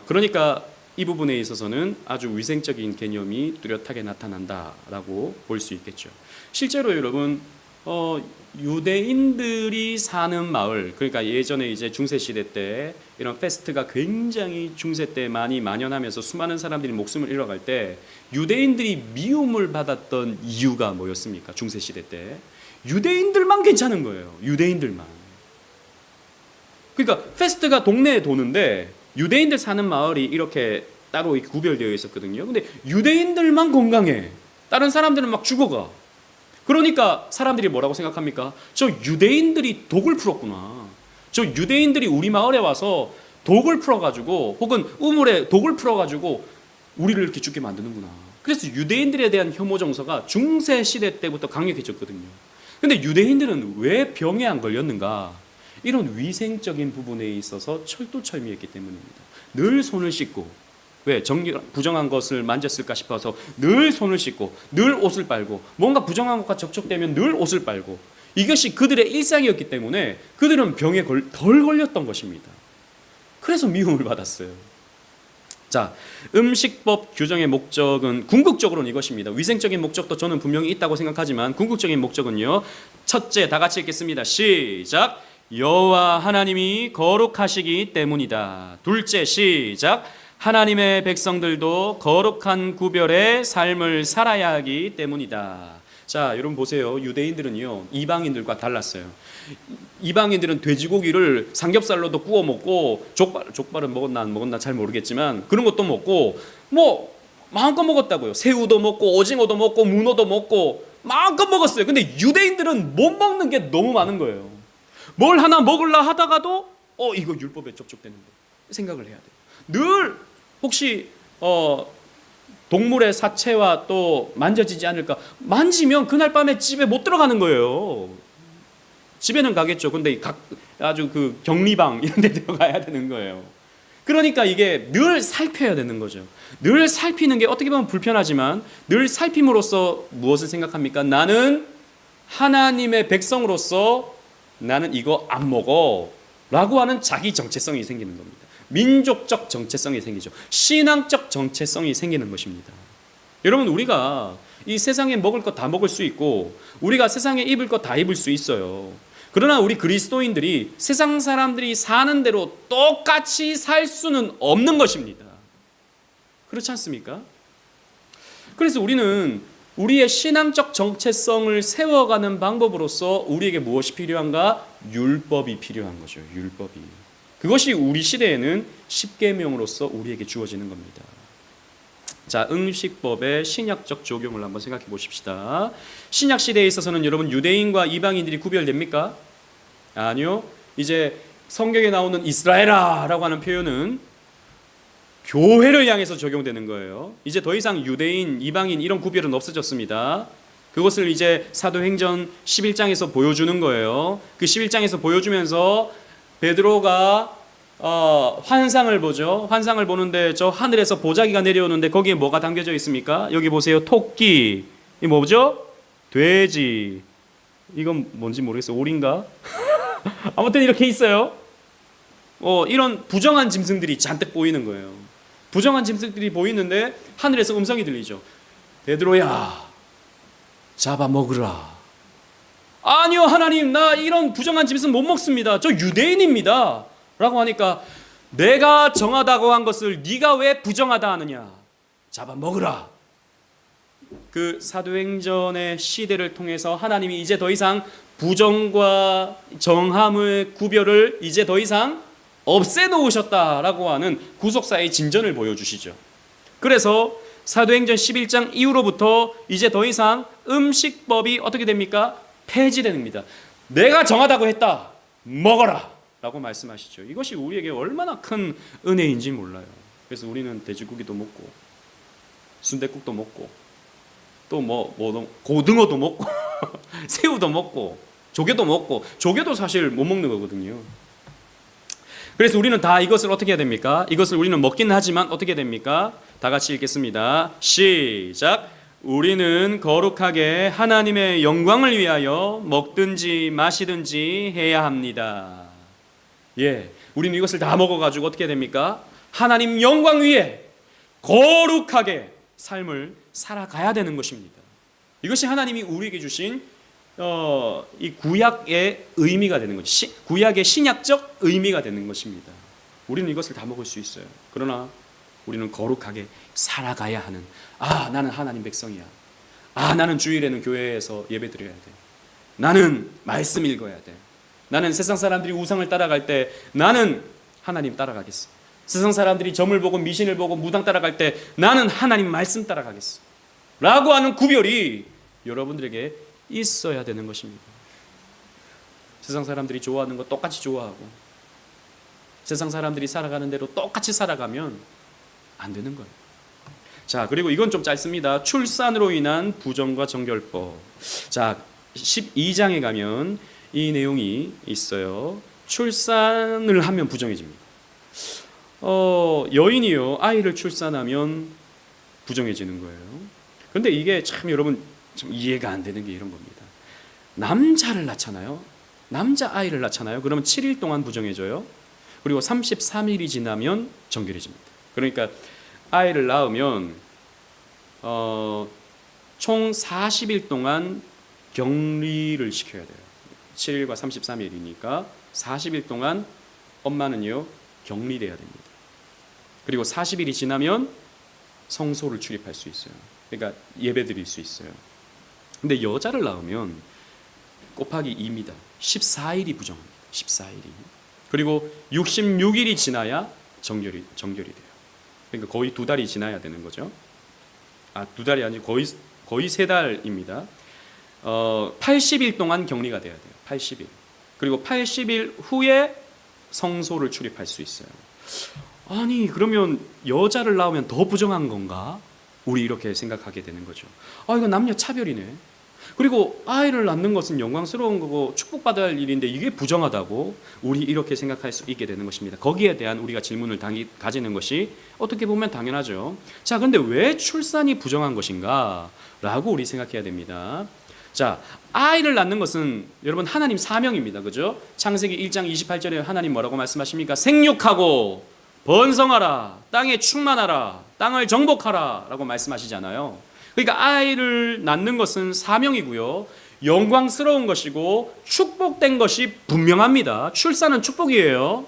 그러니까 이 부분에 있어서는 아주 위생적인 개념이 뚜렷하게 나타난다라고 볼 수 있겠죠. 실제로 여러분, 유대인들이 사는 마을, 그러니까 예전에 이제 중세 시대 때 이런 페스트가 굉장히 중세 때 많이 만연하면서 수많은 사람들이 목숨을 잃어갈 때, 유대인들이 미움을 받았던 이유가 뭐였습니까? 중세 시대 때 유대인들만 괜찮은 거예요. 유대인들만. 그러니까 페스트가 동네에 도는데 유대인들 사는 마을이 이렇게 따로 구별되어 있었거든요. 근데 유대인들만 건강해. 다른 사람들은 막 죽어가. 그러니까 사람들이 뭐라고 생각합니까? 저 유대인들이 독을 풀었구나. 저 유대인들이 우리 마을에 와서 독을 풀어가지고, 혹은 우물에 독을 풀어가지고 우리를 이렇게 죽게 만드는구나. 그래서 유대인들에 대한 혐오 정서가 중세 시대 때부터 강력해졌거든요. 근데 유대인들은 왜 병에 안 걸렸는가? 이런 위생적인 부분에 있어서 철두철미했기 때문입니다. 늘 손을 씻고, 왜? 부정한 것을 만졌을까 싶어서 늘 손을 씻고, 늘 옷을 빨고, 뭔가 부정한 것과 접촉되면 늘 옷을 빨고, 이것이 그들의 일상이었기 때문에 그들은 병에 덜 걸렸던 것입니다. 그래서 미움을 받았어요. 자, 음식법 규정의 목적은 궁극적으로는 이것입니다. 위생적인 목적도 저는 분명히 있다고 생각하지만, 궁극적인 목적은요, 첫째, 다 같이 읽겠습니다. 시작. 여호와 하나님이 거룩하시기 때문이다. 둘째, 시작. 하나님의 백성들도 거룩한 구별의 삶을 살아야 하기 때문이다. 자, 여러분 보세요. 유대인들은요, 이방인들과 달랐어요. 이방인들은 돼지고기를 삼겹살로도 구워 먹고, 족발은 먹었나 안 먹었나 잘 모르겠지만 그런 것도 먹고, 뭐 마음껏 먹었다고요. 새우도 먹고 오징어도 먹고 문어도 먹고 마음껏 먹었어요. 근데 유대인들은 못 먹는 게 너무 많은 거예요. 뭘 하나 먹으려 하다가도 이거 율법에 접촉되는 거 생각을 해야 돼요. 늘 혹시 동물의 사체와 또 만져지지 않을까? 만지면 그날 밤에 집에 못 들어가는 거예요. 집에는 가겠죠. 근데 아주 그 격리방 이런 데 들어가야 되는 거예요. 그러니까 이게 늘 살펴야 되는 거죠. 늘 살피는 게 어떻게 보면 불편하지만, 늘 살핌으로써 무엇을 생각합니까? 나는 하나님의 백성으로서 나는 이거 안 먹어 라고 하는 자기 정체성이 생기는 겁니다. 민족적 정체성이 생기죠. 신앙적 정체성이 생기는 것입니다. 여러분, 우리가 이 세상에 먹을 것 다 먹을 수 있고, 우리가 세상에 입을 것 다 입을 수 있어요. 그러나 우리 그리스도인들이 세상 사람들이 사는 대로 똑같이 살 수는 없는 것입니다. 그렇지 않습니까? 그래서 우리는 우리의 신앙적 정체성을 세워가는 방법으로서 우리에게 무엇이 필요한가? 율법이 필요한 거죠. 율법이. 그것이 우리 시대에는 십계명으로서 우리에게 주어지는 겁니다. 자, 음식법의 신약적 적용을 한번 생각해 보십시다. 신약 시대에 있어서는 여러분, 유대인과 이방인들이 구별됩니까? 아니요. 이제 성경에 나오는 이스라엘아라고 하는 표현은 교회를 향해서 적용되는 거예요. 이제 더 이상 유대인, 이방인 이런 구별은 없어졌습니다. 그것을 이제 사도행전 11장에서 보여주는 거예요. 그 11장에서 보여주면서 베드로가 환상을 보죠. 환상을 보는데 저 하늘에서 보자기가 내려오는데 거기에 뭐가 담겨져 있습니까? 여기 보세요. 토끼. 이 뭐죠? 돼지. 이건 뭔지 모르겠어요. 오리인가? 아무튼 이렇게 있어요. 이런 부정한 짐승들이 잔뜩 보이는 거예요. 부정한 짐승들이 보이는데 하늘에서 음성이 들리죠. 베드로야, 잡아 먹으라. 아니요, 하나님, 나 이런 부정한 짐승 못 먹습니다. 저 유대인입니다. 라고 하니까 내가 정하다고 한 것을 네가 왜 부정하다 하느냐. 잡아 먹으라. 그 사도행전의 시대를 통해서 하나님이 이제 더 이상 부정과 정함의 구별을 이제 더 이상 없애놓으셨다라고 하는 구속사의 진전을 보여주시죠. 그래서 사도행전 11장 이후로부터 이제 더 이상 음식법이 어떻게 됩니까? 폐지됩니다. 내가 정하다고 했다. 먹어라 라고 말씀하시죠. 이것이 우리에게 얼마나 큰 은혜인지 몰라요. 그래서 우리는 돼지고기도 먹고 순댓국도 먹고 또 고등어도 먹고 새우도 먹고 조개도 먹고, 조개도 사실 못 먹는 거거든요. 그래서 우리는 다 이것을 어떻게 해야 됩니까? 이것을 우리는 먹기는 하지만 어떻게 됩니까? 다 같이 읽겠습니다. 시작. 우리는 거룩하게 하나님의 영광을 위하여 먹든지 마시든지 해야 합니다. 예, 우리는 이것을 다 먹어가지고 어떻게 됩니까? 하나님 영광 위에 거룩하게 삶을 살아가야 되는 것입니다. 이것이 하나님이 우리에게 주신 이 구약의 의미가 되는 거죠. 구약의 신약적 의미가 되는 것입니다. 우리는 이것을 다 먹을 수 있어요. 그러나 우리는 거룩하게 살아가야 하는, 나는 하나님 백성이야. 나는 주일에는 교회에서 예배 드려야 돼. 나는 말씀 읽어야 돼. 나는 세상 사람들이 우상을 따라갈 때 나는 하나님 따라가겠어. 세상 사람들이 점을 보고 미신을 보고 무당 따라갈 때 나는 하나님 말씀 따라가겠어. 라고 하는 구별이 여러분들에게 있어야 되는 것입니다. 세상 사람들이 좋아하는 거 똑같이 좋아하고 세상 사람들이 살아가는 대로 똑같이 살아가면 안 되는 거예요. 자, 그리고 이건 좀 짧습니다. 출산으로 인한 부정과 정결법. 자, 12장에 가면 이 내용이 있어요. 출산을 하면 부정해집니다. 여인이요, 아이를 출산하면 부정해지는 거예요. 그런데 이게 참 여러분 좀 이해가 안 되는 게 이런 겁니다. 남자를 낳잖아요. 남자 아이를 낳잖아요. 그러면 7일 동안 부정해져요. 그리고 33일이 지나면 정결해집니다. 그러니까 아이를 낳으면 총 40일 동안 격리를 시켜야 돼요. 7일과 33일이니까 40일 동안 엄마는요 격리돼야 됩니다. 그리고 40일이 지나면 성소를 출입할 수 있어요. 그러니까 예배 드릴 수 있어요. 근데 여자를 낳으면 곱하기 2입니다. 14일이 부정합니다. 14일이. 그리고 66일이 지나야 정결이 돼요. 그러니까 거의 2달이 지나야 되는 거죠. 2달이 아니고 거의 3달입니다. 80일 동안 격리가 돼야 돼요. 80일. 그리고 80일 후에 성소를 출입할 수 있어요. 아니, 그러면 여자를 낳으면 더 부정한 건가? 우리 이렇게 생각하게 되는 거죠. 이거 남녀 차별이네. 그리고 아이를 낳는 것은 영광스러운 거고 축복받아야 할 일인데 이게 부정하다고 우리 이렇게 생각할 수 있게 되는 것입니다. 거기에 대한 우리가 질문을 가지는 것이 어떻게 보면 당연하죠. 자, 그런데 왜 출산이 부정한 것인가? 라고 우리 생각해야 됩니다. 자, 아이를 낳는 것은 여러분 하나님 사명입니다. 그죠? 창세기 1장 28절에 하나님 뭐라고 말씀하십니까? 생육하고 번성하라, 땅에 충만하라, 땅을 정복하라 라고 말씀하시잖아요. 그러니까 아이를 낳는 것은 사명이고요, 영광스러운 것이고 축복된 것이 분명합니다. 출산은 축복이에요.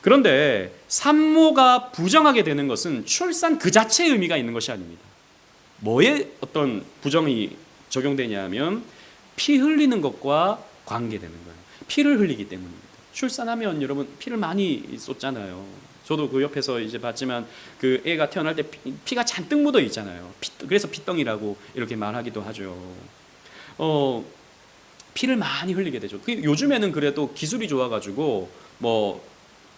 그런데 산모가 부정하게 되는 것은 출산 그 자체의 의미가 있는 것이 아닙니다. 뭐에 어떤 부정이 적용되냐 하면 피 흘리는 것과 관계되는 거예요. 피를 흘리기 때문입니다. 출산하면 여러분 피를 많이 쏟잖아요. 저도 그 옆에서 이제 봤지만 그 애가 태어날 때 피가 잔뜩 묻어 있잖아요. 그래서 피덩이라고 이렇게 말하기도 하죠. 피를 많이 흘리게 되죠. 요즘에는 그래도 기술이 좋아가지고 뭐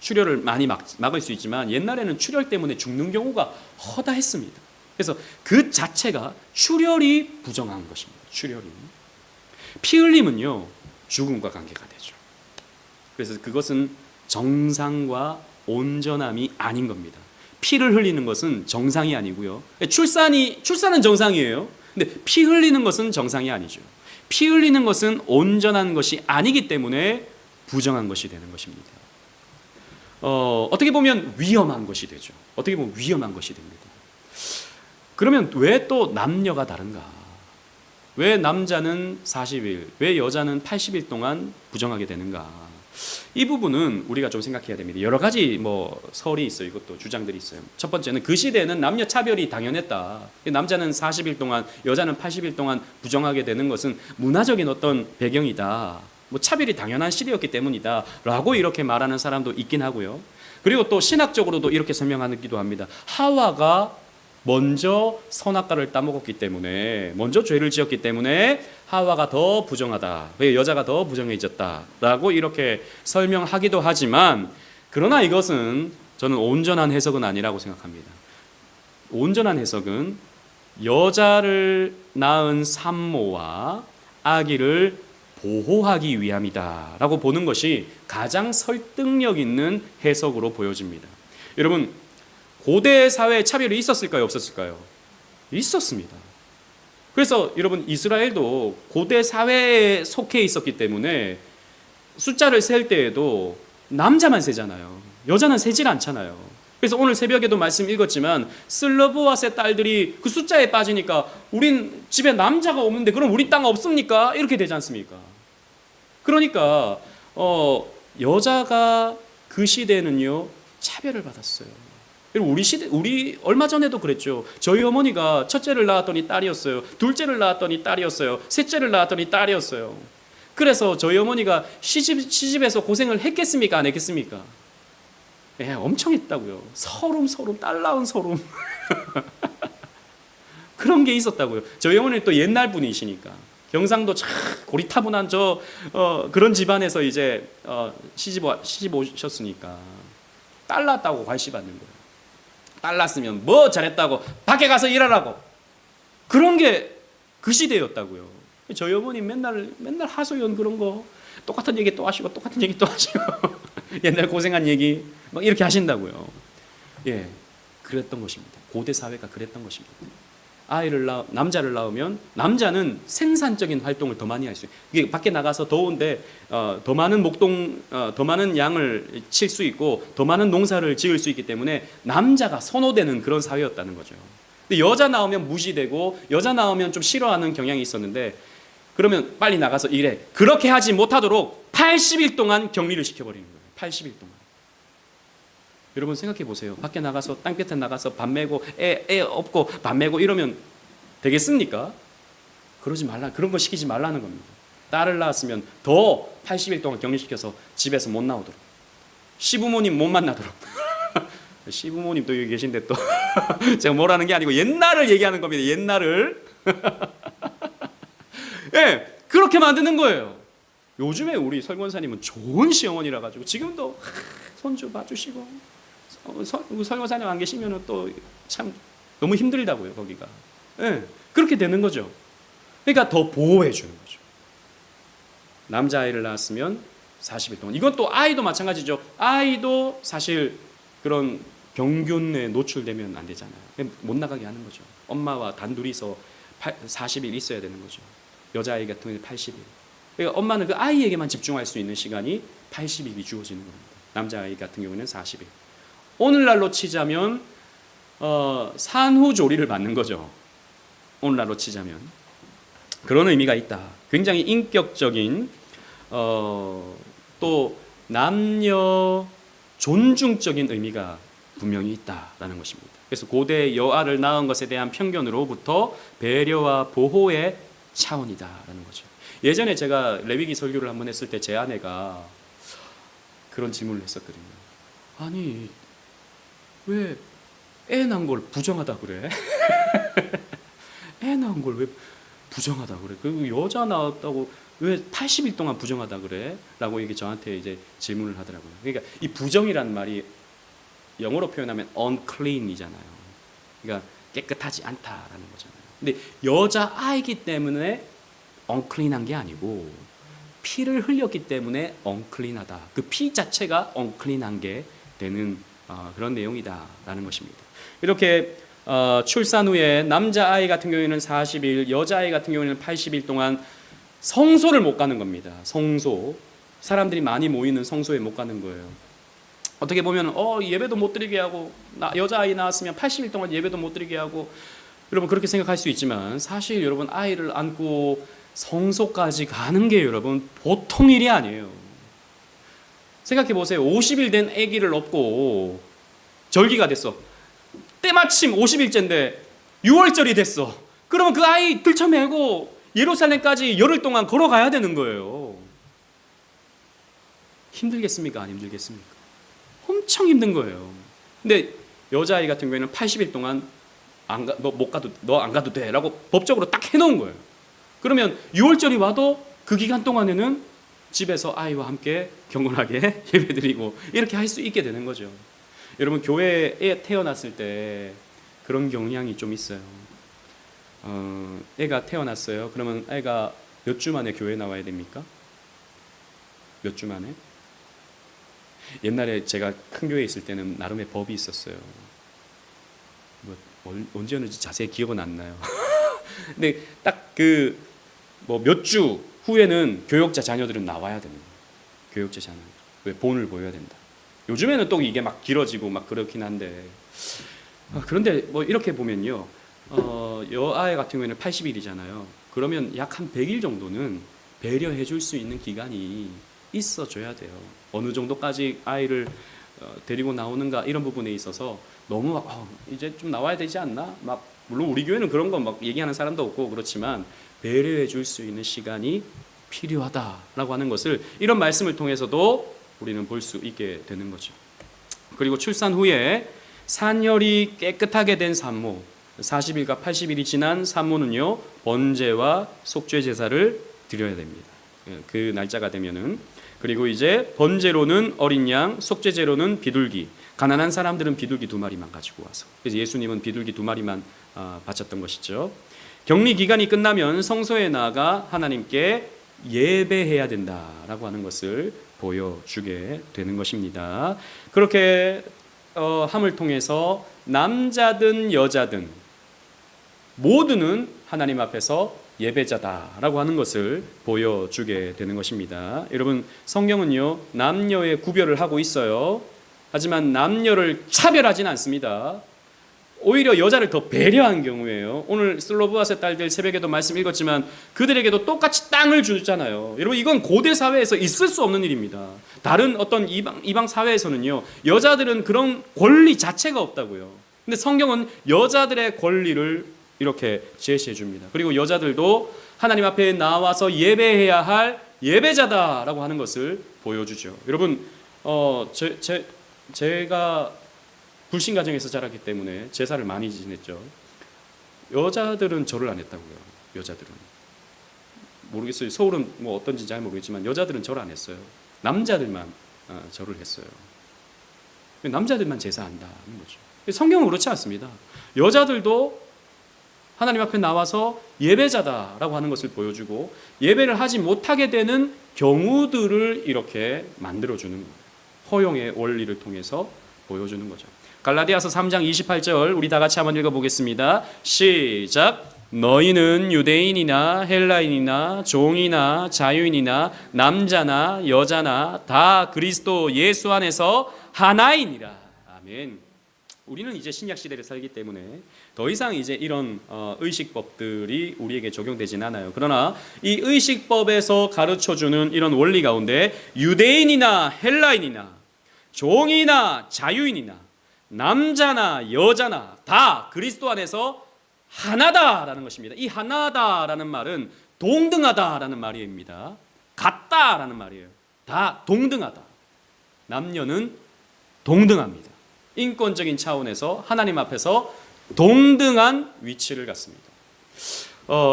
출혈을 많이 막을 수 있지만 옛날에는 출혈 때문에 죽는 경우가 허다했습니다. 그래서 그 자체가 출혈이 부정한 것입니다. 출혈이. 피 흘림은요, 죽음과 관계가 되죠. 그래서 그것은 정상과 온전함이 아닌 겁니다. 피를 흘리는 것은 정상이 아니고요. 출산은 정상이에요. 근데 피 흘리는 것은 정상이 아니죠. 피 흘리는 것은 온전한 것이 아니기 때문에 부정한 것이 되는 것입니다. 어떻게 보면 위험한 것이 되죠. 어떻게 보면 위험한 것이 됩니다. 그러면 왜 또 남녀가 다른가? 왜 남자는 40일, 왜 여자는 80일 동안 부정하게 되는가? 이 부분은 우리가 좀 생각해야 됩니다. 여러 가지 설이 있어요. 이것도 주장들이 있어요. 첫 번째는 그 시대에는 남녀 차별이 당연했다. 남자는 40일 동안, 여자는 80일 동안 부정하게 되는 것은 문화적인 어떤 배경이다. 차별이 당연한 시대였기 때문이다라고 이렇게 말하는 사람도 있긴 하고요. 그리고 또 신학적으로도 이렇게 설명하기도 합니다. 하와가 먼저 선악과를 따먹었기 때문에, 먼저 죄를 지었기 때문에 하와가 더 부정하다, 여자가 더 부정해졌다라고 이렇게 설명하기도 하지만, 그러나 이것은 저는 온전한 해석은 아니라고 생각합니다. 온전한 해석은 여자를 낳은 산모와 아기를 보호하기 위함이다라고 보는 것이 가장 설득력 있는 해석으로 보여집니다. 여러분, 고대 사회에 차별이 있었을까요? 없었을까요? 있었습니다. 그래서 여러분, 이스라엘도 고대 사회에 속해 있었기 때문에 숫자를 셀 때에도 남자만 세잖아요. 여자는 세질 않잖아요. 그래서 오늘 새벽에도 말씀 읽었지만 슬로보아스의 딸들이 그 숫자에 빠지니까 우린 집에 남자가 없는데 그럼 우리 땅 없습니까? 이렇게 되지 않습니까? 그러니까 여자가 그 시대는요, 차별을 받았어요. 우리 얼마 전에도 그랬죠. 저희 어머니가 첫째를 낳았더니 딸이었어요. 둘째를 낳았더니 딸이었어요. 셋째를 낳았더니 딸이었어요. 그래서 저희 어머니가 시집에서 고생을 했겠습니까? 안 했겠습니까? 엄청 했다고요. 서름, 딸 낳은 서름. 그런 게 있었다고요. 저희 어머니는 또 옛날 분이시니까. 경상도 참 고리타분한 그런 집안에서 이제 시집 오셨으니까 딸 낳았다고 관심받는 거예요. 딸 낳았으면 뭐 잘했다고, 밖에 가서 일하라고. 그런 게 그 시대였다고요. 저희 어머니 맨날 하소연 그런 거 똑같은 얘기 또 하시고 똑같은 얘기 또 하시고 옛날 고생한 얘기 막 이렇게 하신다고요. 예, 그랬던 것입니다. 고대 사회가 그랬던 것입니다. 남자를 낳으면 남자는 생산적인 활동을 더 많이 할 수 있어요. 이게 밖에 나가서 더운데 더 많은 양을 칠 수 있고 더 많은 농사를 지을 수 있기 때문에 남자가 선호되는 그런 사회였다는 거죠. 근데 여자 나오면 무시되고 여자 나오면 좀 싫어하는 경향이 있었는데, 그러면 빨리 나가서 일해. 그렇게 하지 못하도록 80일 동안 격리를 시켜버리는 거예요. 80일 동안. 여러분 생각해 보세요. 밖에 나가서 땅볕에 나가서 밥 메고 애 업고 밥 메고 이러면 되겠습니까? 그러지 말라. 그런 거 시키지 말라는 겁니다. 딸을 낳았으면 더 80일 동안 격리시켜서 집에서 못 나오도록, 시부모님 못 만나도록. 시부모님 또 여기 계신데 또 제가 뭐라는 게 아니고 옛날을 얘기하는 겁니다. 옛날을. 예, 그렇게 만드는 거예요. 요즘에 우리 설권사님은 좋은 시어머니라 가지고 지금도 손주 봐주시고, 설거사님 안 계시면 또 참 너무 힘들다고요, 거기가. 예, 그렇게 되는 거죠. 그러니까 더 보호해 주는 거죠. 남자아이를 낳았으면 40일 동안. 이건 또 아이도 마찬가지죠. 아이도 사실 그런 병균에 노출되면 안 되잖아요. 못 나가게 하는 거죠. 엄마와 단둘이서 40일 있어야 되는 거죠. 여자아이 같은 경우는 80일. 그러니까 엄마는 그 아이에게만 집중할 수 있는 시간이 80일이 주어지는 겁니다. 남자아이 같은 경우는 40일. 오늘날로 치자면 산후조리를 받는 거죠. 오늘날로 치자면. 그런 의미가 있다. 굉장히 인격적인 또 남녀 존중적인 의미가 분명히 있다라는 것입니다. 그래서 고대 여아를 낳은 것에 대한 편견으로부터 배려와 보호의 차원이다라는 거죠. 예전에 제가 레위기 설교를 한번 했을 때 제 아내가 그런 질문을 했었거든요. 아니, 왜 애 낳은 걸 부정하다 그래? 애 낳은 걸 왜 부정하다 그래? 그 여자 낳았다고 왜 80일 동안 부정하다 그래? 라고 이게 저한테 이제 질문을 하더라고요. 그러니까 이 부정이라는 말이 영어로 표현하면 unclean이잖아요. 그러니까 깨끗하지 않다라는 거잖아요. 근데 여자아이기 때문에 unclean한 게 아니고 피를 흘렸기 때문에 unclean하다. 그 피 자체가 unclean한 게 되는 그런 내용이다라는 것입니다. 이렇게 출산 후에 남자아이 같은 경우에는 40일, 여자아이 같은 경우에는 80일 동안 성소를 못 가는 겁니다. 성소. 사람들이 많이 모이는 성소에 못 가는 거예요. 어떻게 보면 예배도 못 드리게 하고 여자아이 낳았으면 80일 동안 예배도 못 드리게 하고 여러분 그렇게 생각할 수 있지만 사실 여러분 아이를 안고 성소까지 가는 게 여러분 보통 일이 아니에요. 생각해 보세요. 50일 된 아기를 업고 절기가 됐어. 때마침 50일째인데 6월절이 됐어. 그러면 그 아이 들쳐매고 예루살렘까지 열흘 동안 걸어가야 되는 거예요. 힘들겠습니까? 안 힘들겠습니까? 엄청 힘든 거예요. 근데 여자아이 같은 경우에는 80일 동안 너 안 가도 돼 라고 법적으로 딱 해놓은 거예요. 그러면 6월절이 와도 그 기간 동안에는 집에서 아이와 함께 경건하게 예배드리고 이렇게 할 수 있게 되는 거죠. 여러분 교회에 태어났을 때 그런 경향이 좀 있어요. 애가 태어났어요. 그러면 애가 몇 주 만에 교회 나와야 됩니까? 몇 주 만에? 옛날에 제가 큰 교회에 있을 때는 나름의 법이 있었어요. 언제였는지 자세히 기억은 안 나요. 근데 딱 몇 주 후에는 교역자 자녀들은 나와야 됩니다. 교역자 자녀. 왜? 본을 보여야 된다. 요즘에는 또 이게 막 길어지고 막 그렇긴 한데 그런데 이렇게 보면요. 여아이 같은 경우에는 80일이잖아요. 그러면 약 한 100일 정도는 배려해 줄 수 있는 기간이 있어줘야 돼요. 어느 정도까지 아이를 데리고 나오는가 이런 부분에 있어서 너무 이제 좀 나와야 되지 않나? 물론 우리 교회는 그런 거 막 얘기하는 사람도 없고 그렇지만 배려해 줄 수 있는 시간이 필요하다라고 하는 것을 이런 말씀을 통해서도 우리는 볼 수 있게 되는 거죠. 그리고 출산 후에 산혈이 깨끗하게 된 산모 40일과 80일이 지난 산모는요 번제와 속죄 제사를 드려야 됩니다. 그 날짜가 되면은 그리고 이제 번제로는 어린 양, 속죄제로는 비둘기. 가난한 사람들은 비둘기 2마리만 가지고 와서 그래서 예수님은 비둘기 2마리만 바쳤던 것이죠. 격리 기간이 끝나면 성소에 나아가 하나님께 예배해야 된다라고 하는 것을 보여주게 되는 것입니다. 그렇게 함을 통해서 남자든 여자든 모두는 하나님 앞에서 예배자다라고 하는 것을 보여주게 되는 것입니다. 여러분 성경은요 남녀의 구별을 하고 있어요. 하지만 남녀를 차별하지는 않습니다. 오히려 여자를 더 배려한 경우에요. 오늘 슬로브아세 딸들 새벽에도 말씀 읽었지만 그들에게도 똑같이 땅을 주잖아요. 여러분 이건 고대 사회에서 있을 수 없는 일입니다. 다른 어떤 이방 사회에서는요 여자들은 그런 권리 자체가 없다고요. 근데 성경은 여자들의 권리를 이렇게 제시해 줍니다. 그리고 여자들도 하나님 앞에 나와서 예배해야 할 예배자다라고 하는 것을 보여주죠. 여러분 제가 불신 가정에서 자랐기 때문에 제사를 많이 지냈죠. 여자들은 절을 안 했다고요. 여자들은 모르겠어요. 서울은 뭐 어떤지 잘 모르겠지만 여자들은 절 안 했어요. 남자들만 절을 했어요. 남자들만 제사한다는 거죠. 성경은 그렇지 않습니다. 여자들도 하나님 앞에 나와서 예배자다라고 하는 것을 보여주고 예배를 하지 못하게 되는 경우들을 이렇게 만들어주는 거예요. 허용의 원리를 통해서 보여주는 거죠. 갈라디아서 3장 28절 우리 다 같이 한번 읽어보겠습니다. 시작. 너희는 유대인이나 헬라인이나 종이나 자유인이나 남자나 여자나 다 그리스도 예수 안에서 하나이니라. 아멘. 우리는 이제 신약 시대를 살기 때문에 더 이상 이제 이런 의식법들이 우리에게 적용되진 않아요. 그러나 이 의식법에서 가르쳐주는 이런 원리 가운데 유대인이나 헬라인이나 종이나 자유인이나 남자나 여자나 다 그리스도 안에서 하나다라는 것입니다. 이 하나다라는 말은 동등하다라는 말입니다. 같다라는 말이에요. 다 동등하다. 남녀는 동등합니다. 인권적인 차원에서 하나님 앞에서 동등한 위치를 갖습니다.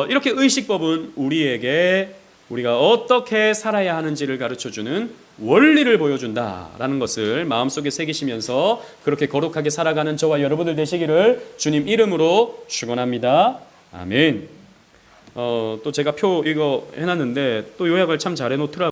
이렇게 의식법은 우리에게 우리가 어떻게 살아야 하는지를 가르쳐주는 원리를 보여준다라는 것을 마음속에 새기시면서 그렇게 거룩하게 살아가는 저와 여러분들 되시기를 주님 이름으로 축원합니다. 아멘. 또 제가 표 이거 해놨는데 또 요약을 참 잘해놓더라고요.